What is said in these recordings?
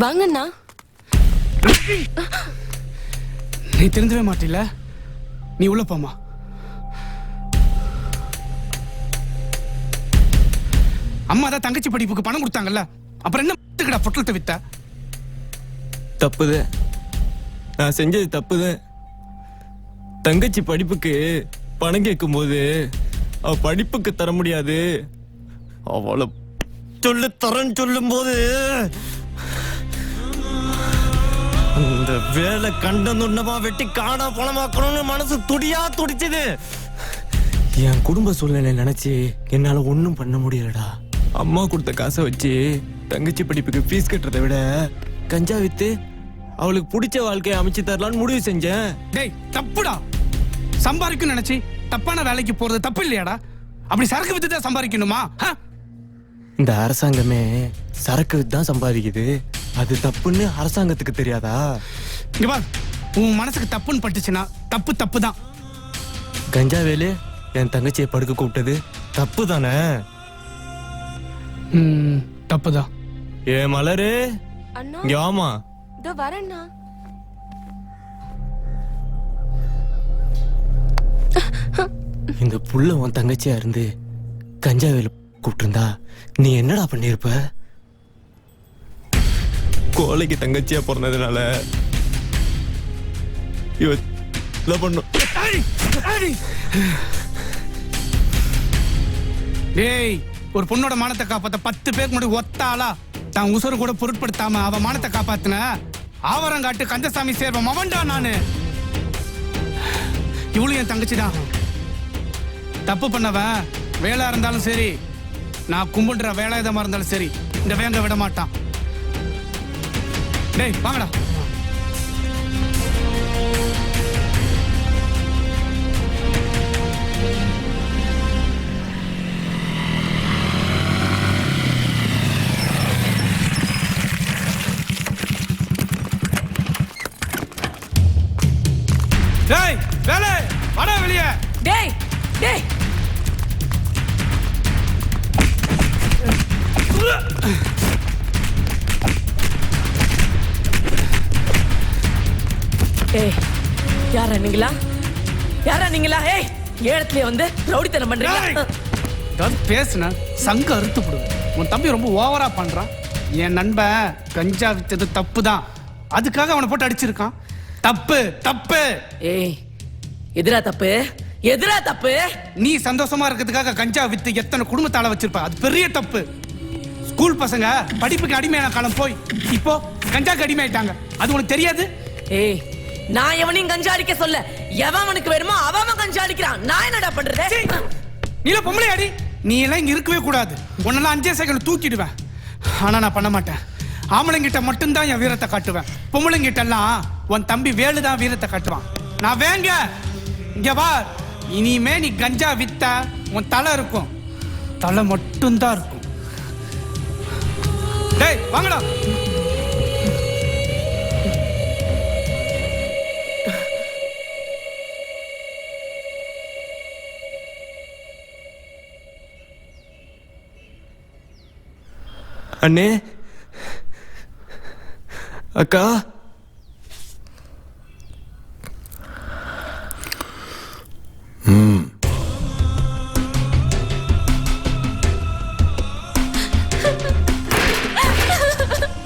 வாங்கண்ணா. நீ தெரிஞ்சவே மாட்டில, நீ உள்ள போமா. அம்மா தான் தங்கச்சி படிப்புக்கு பணம் கொடுத்தாங்கல்ல, அப்புறம் என்ன பொட்டலத்தை வித்த? தப்புது, நான் செஞ்சது தப்புது. தங்கச்சி படிப்புக்கு பணம் கேட்கும் போது அவ படிப்புக்கு தர முடியாது, அவளை சொல்லு தரன்னு சொல்லும் போது அந்த வேலை கண்ட நுண்ணமா வெட்டி காணா பணமாக்கணும்னு மனசு துடியா துடிச்சது. என் குடும்ப சூழ்நிலை நினைச்சு என்னால ஒன்னும் பண்ண முடியலடா. அம்மா கொடுத்த காசை வச்சு தங்கச்சி படிப்புக்கு ஃபீஸ் கட்டுறதை விட கஞ்சா வித்து அவளுக்கு பிடிச்ச வாழ்க்கையை அமைச்சு தரலான்னு முடிவு செஞ்சேன். டேய் தப்புடா, சம்பாதிக்கணும்னு நினைச்சு தப்பான வேலைக்கு போறது தப்பு இல்லையாடா? அப்படி சரக்கு வித்து தான் சம்பாதிக்கணுமா? இந்த அரசாங்கமே சரக்கு வித்து தான் சம்பாதிக்குது, அது தப்புன்னு அரசாங்கத்துக்கு தெரியாதா? இங்க பார், உன் மனசுக்கு தப்புன்னு பட்டுச்சுன்னா தப்பு தப்பு தான். கஞ்சா வேலு என் தங்கச்சியை படுக்க கூப்பிட்டது தப்பு தானே? தப்புதான். ஏ மலரு, இங்க வாமா. இதோ வரேண்ணா. இந்த புள்ள உன் தங்கச்சியா இருந்து கஞ்சா வேலு கூப்பிட்டு இருந்தா நீ என்னடா பண்ணிருப்ப? கோலைக்கு தங்கச்சியா பிறந்ததுனால இவ பண்ணும். டேய், ஒரு பொண்ணோட மானத்தை காப்பாத்த 10 பேருக்கு முன்னாடி ஒத்தாளா தான் உசுறு கூட பொருட்படுத்தாம அவ மானத்தை காப்பாத்தின ஆவரங்காட்டு கந்தசாமி சேர்வம் அவன்டா நானு. இவளும் என் தங்கச்சி தான். தப்பு பண்ணவன் வேலை இருந்தாலும் சரி, நான் கும்பிடுற வேலாயுதமா இருந்தாலும் சரி, இந்த வேங்க விட மாட்டான். டேய் வாங்கடா. டேய் வேலை வாடா வெளியே. டேய் டேய் ஏய், யாரா நீங்களா? யாரா நீங்களா? ஏய், ஏழத்துல வந்து ரவுடித்தனம் பண்றீங்களா? ஏதாவது பேசுன சங்க அறுத்து போடுவேன். உன் தம்பி ரொம்ப ஓவரா பண்றான். என் நண்பன் கஞ்சா வித்தது தப்பு தான், அதுக்காக அவனை போட்டு அடிச்சிருக்கான். தப்பு தப்பு. ஏய், எதிரா தப்பு, எதிரா தப்பு. நீ சந்தோஷமா இருக்கிறதுக்காக கஞ்சா வித்து எத்தனை குடும்பத்தால வச்சிருப்ப, அது பெரிய தப்பு. ஸ்கூல் பசங்க படிப்புக்கு அடிமையான காலம் போய் இப்போ கஞ்சாக்கு அடிமையாயிட்டாங்க, அது உனக்கு தெரியாது? ஏய், நான் எவனையும் கஞ்சா அடிக்க சொல்ல, எவன் அவனுக்கு வேணுமோ அவன் கஞ்சா அடிக்கிறான். நான் என்னடா பண்றது? நீல பொம்பளை அடி, நீ எல்லாம் இங்க இருக்கவே கூடாது. உன்னெல்லாம் 5 செகண்ட் தூக்கிடுவேன். ஆனா நான் பண்ண மாட்டேன். ஆம்பளைங்கிட்ட மட்டும்தான் என் வீரத்தை காட்டுவேன். பொம்பளைங்கிட்ட எல்லாம் உன் தம்பி வேலுதான் வீரத்தை காட்டுவான். நான் வேங்க இங்க வா. இனிமே நீ கஞ்சா வித்த உன் தலை இருக்கும், தலை மட்டும்தான் இருக்கும். டேய் வாங்கடா. அண்ணே, அக்கா,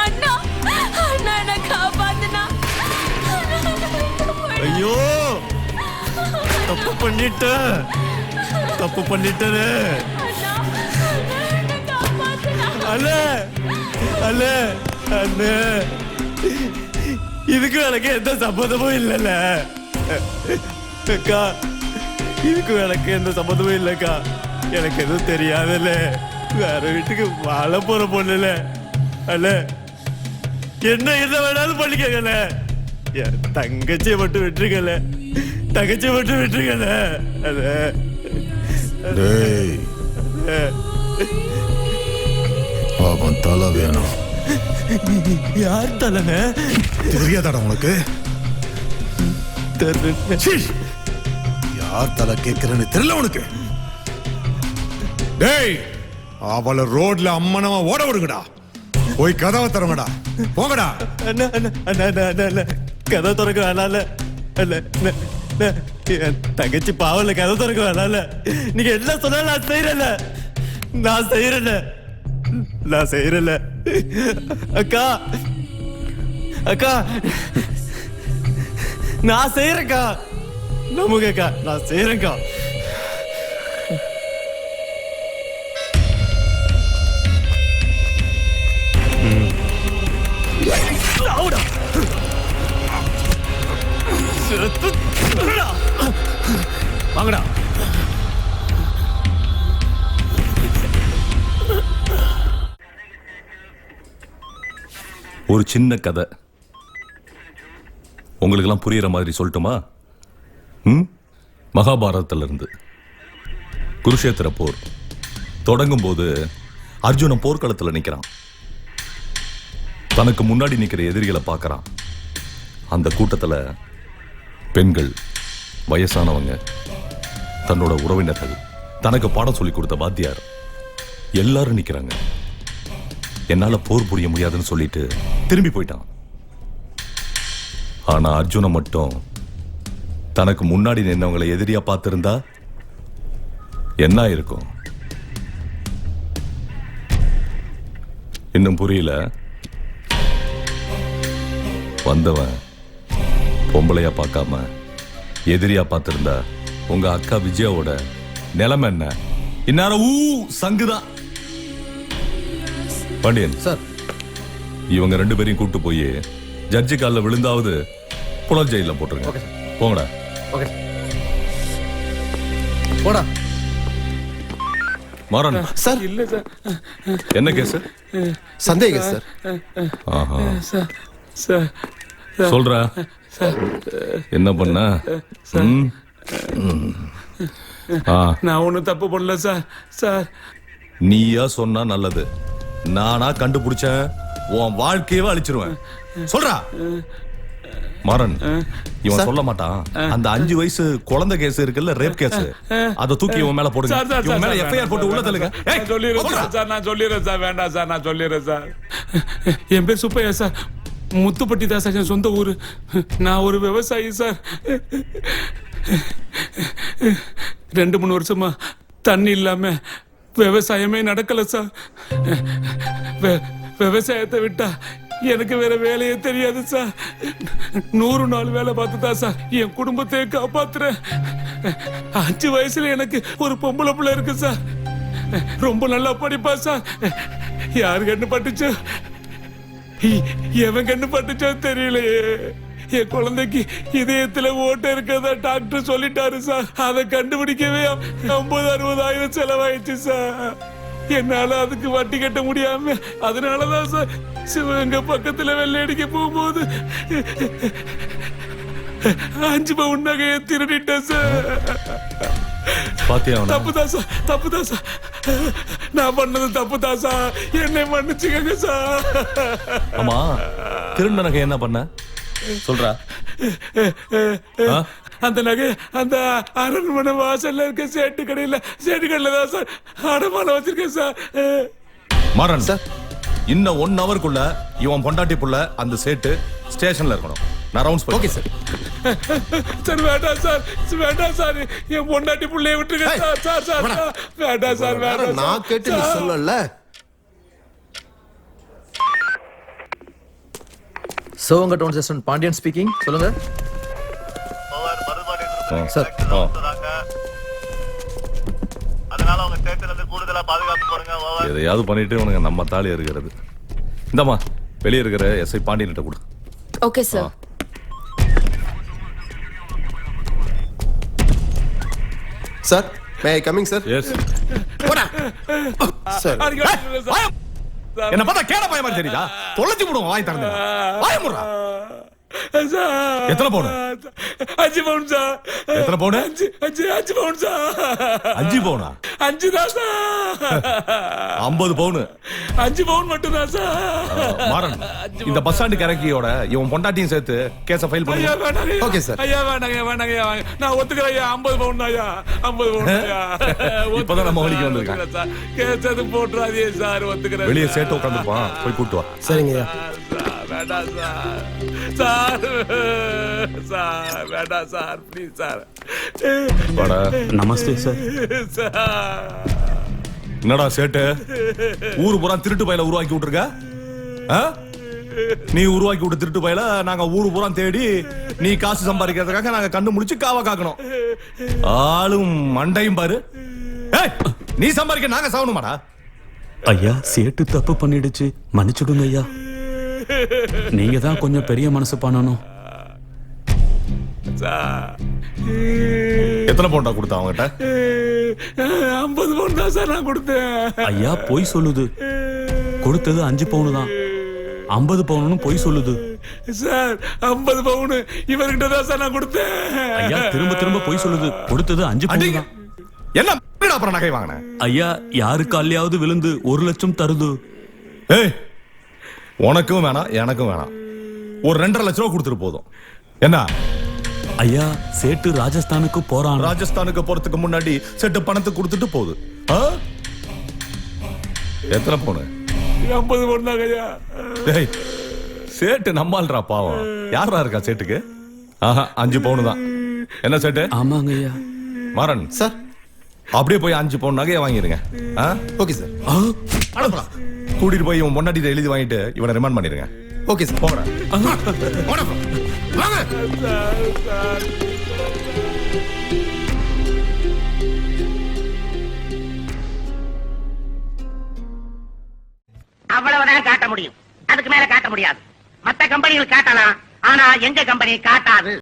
அண்ணா, அண்ணா என்ன காப்பாத்துனா. ஐயோ தப்பு பண்ணிட்டேன், தப்பு பண்ணிட்டேனே. அண்ணே அண்ணே அண்ணே, இதுக்கு எனக்கு எந்த சம்மந்தமும் இல்லைல்ல அக்கா, இதுக்கு எனக்கு எந்த சம்மந்தமும் இல்லைக்கா. எனக்கு எதுவும் தெரியாதுல்ல, வேற வீட்டுக்கு வாழ போற பொண்ணுல அல்ல, என்ன வேணாலும் பண்ணிக்கல. என் தங்கச்சியை மட்டும் விட்டுருக்கல, தங்கச்சியை மட்டும் விட்டுருக்கல. அவன் தலை வேணும். யார் தலைங்க? தெரியாதாடா உனக்கு? யார் தலை கேட்கிறேன்னு தெரியல உனக்கு? டேய், அவளை ரோட்ல அம்மனமா ஓட விடுங்கடா. போய் கதவை திறங்கடா, போங்கடா. அண்ணா அண்ணா அண்ணா அண்ணா அண்ணா அண்ணா கதை திறக்க வேணாம்ல. அல்ல என் தங்கச்சி பாவல, கதை திறக்க வேணாம்ல. நீங்க என்ன சொன்னாலும் நான் செய்யறேன்ல, நான் செய்யறேன்ல. அக்கா அக்கா நான் செய்யறேன்க்கா, நம்புங்கக்கா, நான் செய்யறேன்க்கா. வாங்கடா. ஒரு சின்ன கதை உங்களுக்கெல்லாம் புரியுற மாதிரி சொல்லட்டுமா? மகாபாரதத்துல இருந்து. குருஷேத்திர போர் தொடங்கும் போது அர்ஜுனன் போர்க்களத்துல நிக்கிறான். தனக்கு முன்னாடி நிக்கிற எதிரிகளை பார்க்கறான். அந்த கூட்டத்துல பெண்கள், வயசானவங்க, தன்னோட உறவினர்கள், தனக்கு பாடம் சொல்லி கொடுத்த வாத்தியார் எல்லாரும் நிக்கிறாங்க. என்னால போர் புரிய முடியாதுன்னு சொல்லிட்டு திரும்பி போயிட்டான். ஆனா அர்ஜுனன் மட்டும் தனக்கு முன்னாடி நின்னவங்களை எதிரியா பார்த்திருந்தா என்ன இருக்கும்? இன்னும் புரியல? வந்தவன் பொம்பளையா பார்க்காம எதிரியா பார்த்திருந்தா உங்க அக்கா விஜயாவோட நிலைமை என்ன? இந்நேரம் சங்குதான். பாண்டியன் சார், இவங்க 2 பேரையும் கூட்டு போய் ஜட்ஜி காலில் விழுந்தாவது புலர் ஜெயில போட்டுருங்க. போங்கடா. ஓகே போடா. மாறன் சார் இல்ல சார், என்ன கேஸ்? சந்தேகம் சார். ஆஹா, சார் சொல்றா. என்ன பண்ண? நான் ஒன்றும் தப்பு பண்ணல சார். சார் நீயா சொன்னா நல்லது. நானா கண்டுபிடிச்சேன் உன் வாழ்க்கையவே அழிச்சிருவேன். சொல்றா. மாறன் இவன் சொல்ல மாட்டான். அந்த 5 வயசு குழந்தை கேஸ் இருக்குல்ல, ரேப் கேஸ், அதை தூக்கி இவன் மேல போடுங்க. இவன் மேல எஃப்ஐஆர் போட்டு உள்ள தள்ளுங்க. நான் சொல்லிடுறேன் சார். வேண்டாம் சார், நான் சொல்லிடுறேன் சார். என் பேர் சுப்பையா சார். முத்துப்பட்டி தான் சார் என் சொந்த ஊரு. நான் ஒரு விவசாயி சார். 2-3 வருஷமா தண்ணி இல்லாம விவசாயமே நடக்கல சார். விவசாயத்தை விட்டா எனக்கு வேற வேலையே தெரியாது சார். 100 நாள் வேலை பார்த்துதான் சார் என் குடும்பத்தை காப்பாத்துறேன். 5 வயசுல எனக்கு ஒரு பொம்பளை பிள்ளை இருக்கு சார். ரொம்ப நல்லா படிப்பா சார். யாரு கண்ணு பட்டுச்சு, எவன் கண்ணு பட்டுச்சோ தெரியலையே. என் குழந்தைக்கு இதயத்துல ஓட்ட இருக்கிறதா டாக்டர் சொல்லிட்டாரு சார். அதை கண்டுபிடிக்கவே 50-60 செலவாயிடுச்சு சார். என்னால அதுக்கு வட்டி கட்ட முடியாம அதனாலதான் சார் சிவகங்கை பக்கத்துல வெள்ளையடிக்க போகும்போது 5 பவுன் நகையை திருடிட்டேன் சார். தப்புதான் சார், தப்புதான் சார். நான் பண்ணது தப்புதான் சார். என்னை மன்னிச்சுக்கங்க சார். ஆமா, திருந்த நகை என்ன பண்ண சொல்றா? அந்த நகை அந்த அரண்மனை வாசல்ல இருக்க சேட்டு கடையில தான் சார் அடமானம் வச்சிருக்கேன் சார். மாறன் சார், இன்னும் 1 ஹவருக்குள்ள இவன் பொண்டாட்டி புள்ள அந்த சேட்டு ஸ்டேஷன்ல இருக்கணும். நான் ரவுண்ட்ஸ் போய். Okay sir. சார் வேண்டாம் சார், வேண்டாம் சார். என் பொண்டாட்டி புள்ளைய விட்டுருங்க சார். சார் சார் வேண்டாம் சார், வேண்டாம். நான் கேட்டு நீ சொல்லல. Sivaganga town section Pandian speaking. சொல்லுங்க சார். அதனால அவங்க ஸ்டேஷன்ல இருந்து கூடுதலா பாதுகாப்பு போடுங்க. எதையாவது பண்ணிட்டு உனக்கு நம்ம தாலி இருக்கிறது. இந்தம்மா வெளியே இருக்கிற எஸ்ஐ பாண்டியன்கிட்ட கொடு. Okay sir. Sir may I coming sir? Yes. போடா சார். என்ன பார்த்தா கேட பய மாதிரி தெரியுதா? தொலைச்சு போடுவோம் வாய் திறந்து. வாய முறா. சார் எத்தனை பவுன்? 5 பவுன் சார். எத்தனை பவுன்? 5 பவுன் சார். 5 பவுனா? 5 தான் சார். 50 பவுன். 5 பவுன் மட்டும் தான் சார். மாறன், இந்த பஸ் ஸ்டாண்டுக்கு இறக்கியோட இவன் பொண்டாட்டியும் சேர்த்து கேஸ ஃபைல் பண்ணு. ஐயா வேண்டாங்க. Okay, sir. ஐயா வேண்டாங்க. நான் ஒத்துக்கிறேன் ஐயா. 50 பவுன் ஐயா. 50 பவுன் ஐயா. இப்பதான் நம்ம வழிக்கு வந்திருக்கான். ஒத்துக்கிறேன் சார். கேஸ் எதுவும் போட்டுறாதே சார். ஒத்துக்கிறேன். வெளியே சேட்டு உட்காந்துருப்பான், போய் கூட்டு வா. சரிங்க ஐயா. சார் வேண்டாம் சார். சார் வேண்டாம் சார். Please sir. வாடா. நமஸ்தே சார். சார் என்னடா சேட்டு, ஊரு பூரா திருட்டு பயல உருவாக்கி விட்டுருக்க? ஆ? நீ உருவாக்கி விட்டு திருட்டு பயல நாங்க ஊரு பூரா தேடி நீ காசு சம்பாதிக்கிறதுக்காக நாங்க கண்ணு முடிச்சு காவ காக்கணும். ஆளும் மண்டையும் பாரு. ஏய், நீ சம்பாதிக்க நாங்க சாவணுமாடா? ஐயா, சேட்டு தப்பு பண்ணிடுச்சு, மன்னிச்சுடுங்க ஐயா. நீங்க தான் கொஞ்சம் பெரிய மனசு பண்ணணும். சார் எத்தனை பவுண்டா கொடுத்தா அவங்ககிட்ட? 50 பவுன் தான் சார் நான் கொடுத்தேன். ஐயா பொய் சொல்லுது. கொடுத்தது 5 பவுனு தான். 50 பவுனுன்னு பொய் சொல்லுது. சார் 50 பவுன் இவர்கிட்ட தான் சார் நான் கொடுத்தேன். ஐயா திரும்ப திரும்ப பொய் சொல்லுது. கொடுத்தது 5 பவுனு தான். என்ன அப்புறம் நகை வாங்கின? ஐயா, யாரு காலையாவது விழுந்து 1 லட்சம் தருது. ஏய், உனக்கும் வேணாம் எனக்கும் வேணாம். ஒரு 2.5 லட்சம் ரூபா கொடுத்துட்டு போதும். என்ன? ஐயா, சேட்டு ராஜஸ்தானுக்கு போறான். ராஜஸ்தானுக்கு போறதுக்கு முன்னாடி செட்டு பணத்தை கொடுத்துட்டு போகுது. ஆ? எத்தனை பவுன்? 50 பவுன் தான் ஐயா. டேய், சேட்டு நம்மால்ரா பாவம். யாரா இருக்கா சேட்டுக்கு? ஆஹா, 5 பவுன் தான். என்ன சேட்டு? ஆமாங்க ஐயா. மாறன் சார். அப்படியே போய் 5 பவுன் நகையை வாங்கிருங்க. ஆ? Okay sir. அனுப்பலாம். கூட்டிட்டு போய் இவன் பொண்டாட்டிட்ட எழுதி வாங்கிட்டு இவனை ரிமாண்ட் பண்ணிருங்க. Okay sir. போங்கடா. அவ்வளவுதான் காட்ட முடியும். அதுக்கு மேல காட்ட முடியாது. மத்த கம்பெனிகள் காட்டலாம், ஆனா எங்க கம்பெனி காட்டாது.